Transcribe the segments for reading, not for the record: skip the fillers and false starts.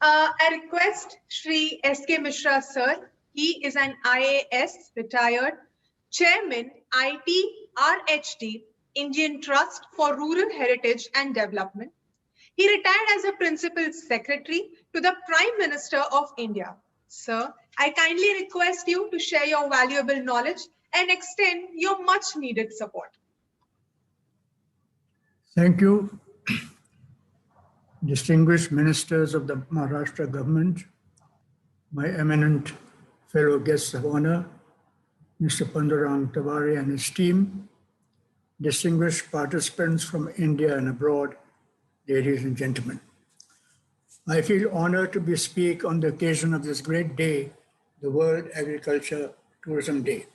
I request Shri S.K. Misra, sir. He is an IAS retired chairman, ITRHD, Indian Trust for Rural Heritage and Development. He retired as a Principal Secretary to the Prime Minister of India. Sir, I kindly request you to share your valuable knowledge and extend your much needed support. Thank you, distinguished ministers of the Maharashtra government, my eminent fellow guests of honor, Mr. Pandurang Taware and his team, distinguished participants from India and abroad, ladies and gentlemen. I feel honored to speak on the occasion of this great day, the World Agriculture Tourism Day.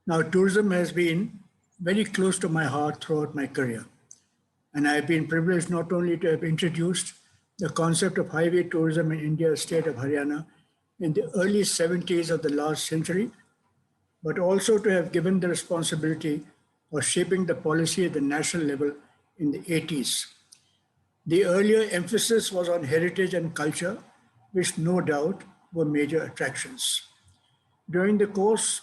Now, tourism has been very close to my heart throughout my career, and I have been privileged not only to have introduced the concept of highway tourism in India's state of Haryana in the early 70s of the last century, but also to have given the responsibility of shaping the policy at the national level in the 80s. The earlier emphasis was on heritage and culture, which no doubt were major attractions. During the course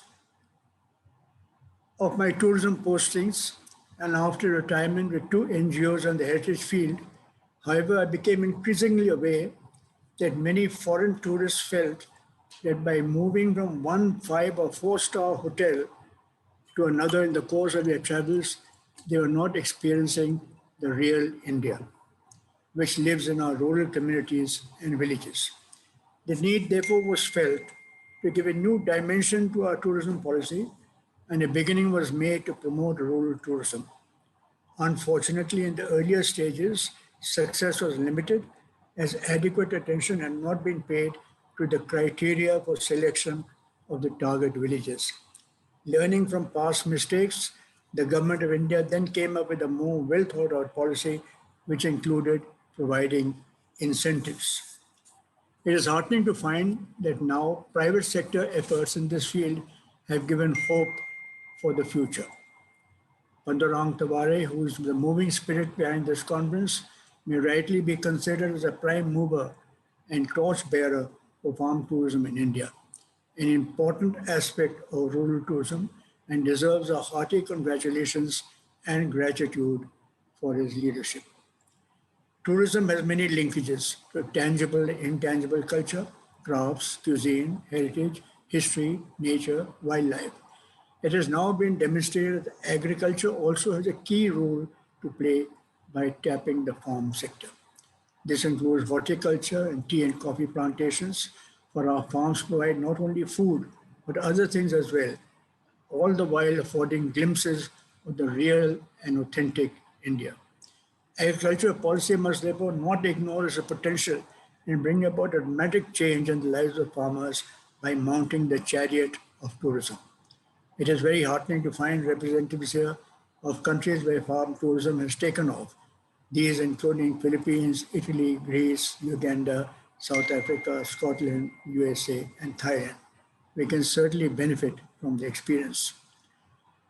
of my tourism postings and after retirement with 2 NGOs on the heritage field, however, I became increasingly aware that many foreign tourists felt that by moving from one 5 or 4-star hotel to another in the course of their travels, they were not experiencing the real India, which lives in our rural communities and villages. The need, therefore, was felt to give a new dimension to our tourism policy, and a beginning was made to promote rural tourism. Unfortunately, in the earlier stages, success was limited as adequate attention had not been paid to the criteria for selection of the target villages. Learning from past mistakes, the government of India then came up with a more well thought out policy, which included providing incentives. It is heartening to find that now private sector efforts in this field have given hope for the future. Pandurang Taware, who is the moving spirit behind this conference, may rightly be considered as a prime mover and torchbearer for farm tourism in India, an important aspect of rural tourism, and deserves a hearty congratulations and gratitude for his leadership. Tourism has many linkages to tangible and intangible culture, crafts, cuisine, heritage, history, nature, wildlife. It has now been demonstrated that agriculture also has a key role to play by tapping the farm sector. This includes horticulture and tea and coffee plantations, for our farms provide not only food, but other things as well, all the while affording glimpses of the real and authentic India. Agricultural policy must therefore not ignore its potential in bringing about a dramatic change in the lives of farmers by mounting the chariot of tourism. It is very heartening to find representatives here of countries where farm tourism has taken off. These including Philippines, Italy, Greece, Uganda, South Africa, Scotland, USA, and Thailand. We can certainly benefit from the experience.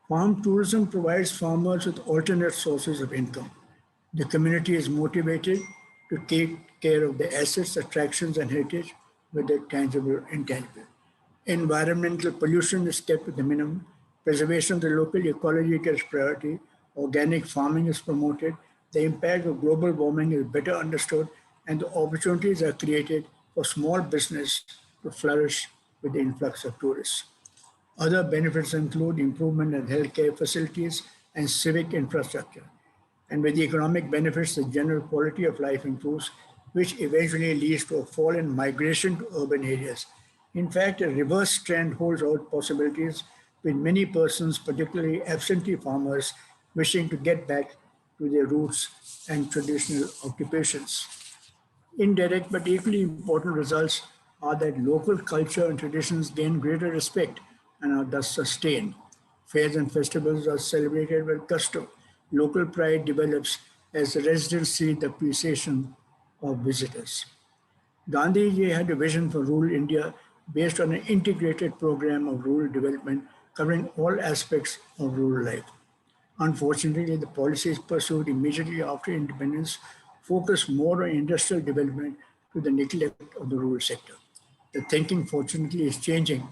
Farm tourism provides farmers with alternate sources of income. The community is motivated to take care of the assets, attractions, and heritage, whether tangible or intangible. Environmental pollution is kept to the minimum. Preservation of the local ecology gets priority. Organic farming is promoted. The impact of global warming is better understood, and the opportunities are created for small business to flourish with the influx of tourists. Other benefits include improvement in healthcare facilities and civic infrastructure. And with the economic benefits, the general quality of life improves, which eventually leads to a fall in migration to urban areas. In fact, a reverse trend holds out possibilities with many persons, particularly absentee farmers, wishing to get back to their roots and traditional occupations. Indirect but equally important results are that local culture and traditions gain greater respect and are thus sustained. Fairs and festivals are celebrated with gusto. Local pride develops as the residents see the appreciation of visitors. Gandhiji had a vision for rural India based on an integrated program of rural development covering all aspects of rural life. Unfortunately, the policies pursued immediately after independence focused more on industrial development to the neglect of the rural sector. The thinking, fortunately, is changing,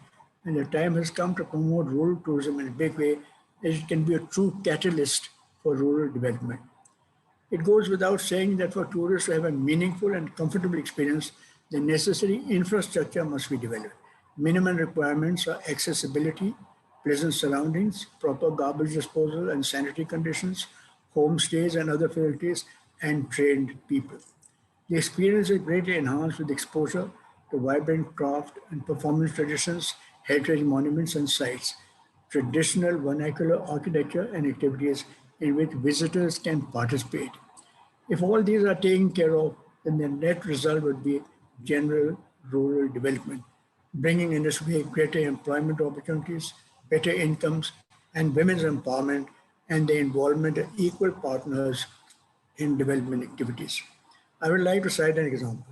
and the time has come to promote rural tourism in a big way, as it can be a true catalyst for rural development. It goes without saying that for tourists to have a meaningful and comfortable experience, the necessary infrastructure must be developed. Minimum requirements are accessibility, pleasant surroundings, proper garbage disposal and sanitary conditions, homestays and other facilities, and trained people. The experience is greatly enhanced with exposure to vibrant craft and performance traditions, heritage monuments and sites, traditional vernacular architecture and activities in which visitors can participate. If all these are taken care of, then the net result would be general rural development, bringing in this way greater employment opportunities, better incomes, and women's empowerment and the involvement of equal partners in development activities. I would like to cite an example.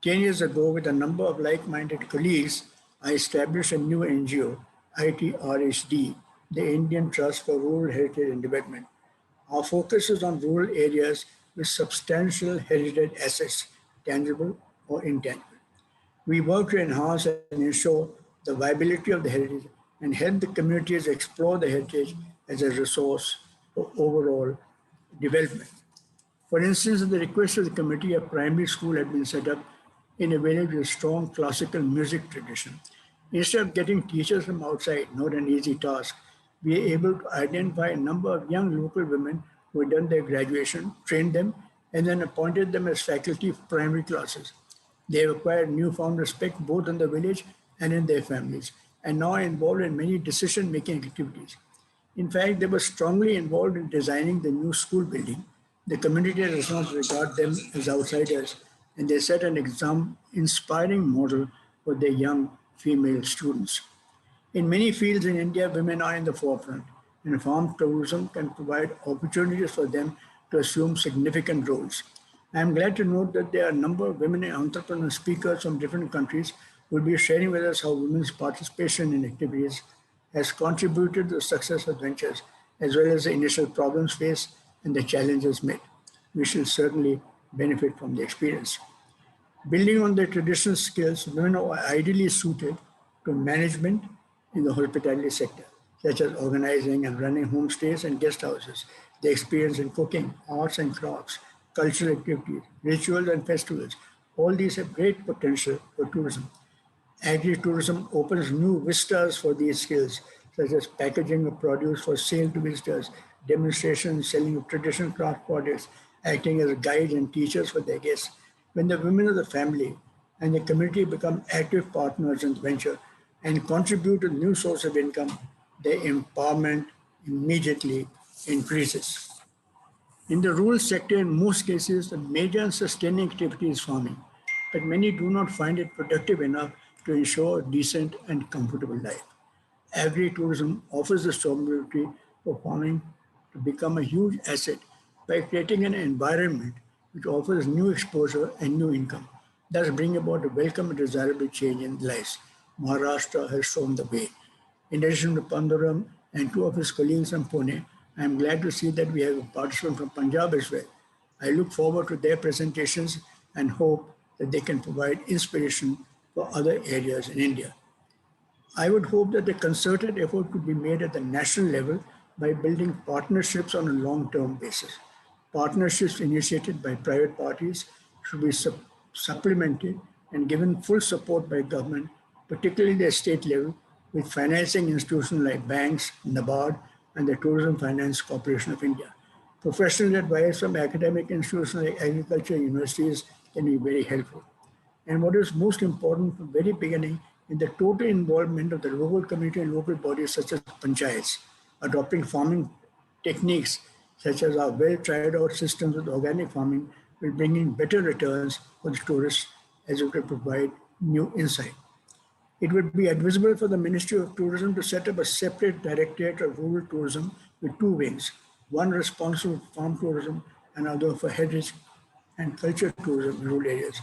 10 years ago, with a number of like minded colleagues, I established a new NGO, ITRHD, the Indian Trust for Rural Heritage and Development. Our focus is on rural areas with substantial heritage assets, tangible or intangible. We work to enhance and ensure the viability of the heritage and help the communities explore the heritage as a resource for overall development. For instance, at the request of the committee, a primary school had been set up in a village with a strong classical music tradition. Instead of getting teachers from outside, not an easy task, we were able to identify a number of young local women who had done their graduation, trained them, and then appointed them as faculty of primary classes. They have acquired newfound respect both in the village and in their families, and now are involved in many decision making activities. In fact, they were strongly involved in designing the new school building. The community does not regard them as outsiders, and they set an inspiring model for their young female students. In many fields in India, women are in the forefront, and farm tourism can provide opportunities for them to assume significant roles. I am glad to note that there are a number of women entrepreneur speakers from different countries who will be sharing with us how women's participation in activities has contributed to the success of ventures, as well as the initial problems faced and the challenges met. We shall certainly benefit from the experience. Building on their traditional skills, women are ideally suited to management in the hospitality sector, such as organizing and running homestays and guest houses. They experience in cooking, arts and crafts, cultural activities, rituals and festivals. All these have great potential for tourism. Agri-tourism opens new vistas for these skills, such as packaging of produce for sale to visitors, demonstrations, selling of traditional craft products, acting as guides and teachers for their guests. When the women of the family and the community become active partners in the venture and contribute to a new source of income, their empowerment immediately increases. In the rural sector, in most cases, the major and sustaining activity is farming, but many do not find it productive enough to ensure a decent and comfortable life. Agri-tourism offers the opportunity for farming to become a huge asset by creating an environment which offers new exposure and new income, thus bring about a welcome and desirable change in lives. Maharashtra has shown the way. In addition to Pandaram and two of his colleagues from Pune, I am glad to see that we have a participant from Punjab as well. I look forward to their presentations and hope that they can provide inspiration for other areas in India. I would hope that a concerted effort could be made at the national level by building partnerships on a long-term basis. Partnerships initiated by private parties should be supplemented and given full support by government, particularly the state level, with financing institutions like banks, NABARD, and the Tourism Finance Corporation of India. Professional advice from academic institutions like agriculture universities can be very helpful. And what is most important from the very beginning is the total involvement of the local community and local bodies such as panchayats, adopting farming techniques such as our well-tried out systems with organic farming will bring in better returns for the tourists as it will provide new insight. It would be advisable for the Ministry of Tourism to set up a separate directorate of rural tourism with two wings, one responsible for farm tourism and other for heritage and culture tourism in rural areas.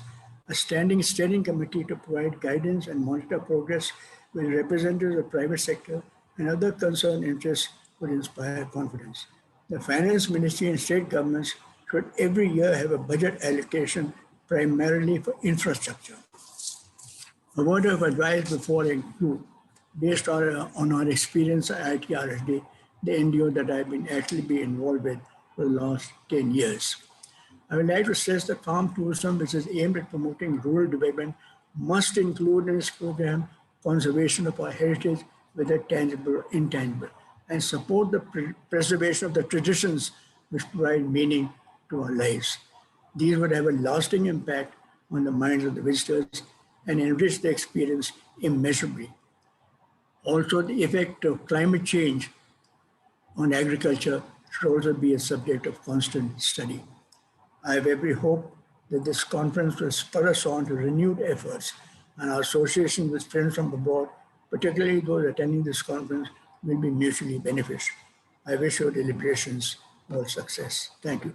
A standing steering committee to provide guidance and monitor progress with representatives of the private sector and other concerned interests would inspire confidence. The Finance Ministry and state governments should every year have a budget allocation primarily for infrastructure. A word of advice before I conclude, based on our experience at ITRHD, the NGO that I've been actually involved with for the last 10 years. I would like to stress that farm tourism, which is aimed at promoting rural development, must include in its program conservation of our heritage, whether tangible or intangible, and support the preservation of the traditions which provide meaning to our lives. These would have a lasting impact on the minds of the visitors and enrich the experience immeasurably. Also, the effect of climate change on agriculture should also be a subject of constant study. I have every hope that this conference will spur us on to renewed efforts, and our association with friends from abroad, particularly those attending this conference, will be mutually beneficial. I wish your deliberations all success. Thank you.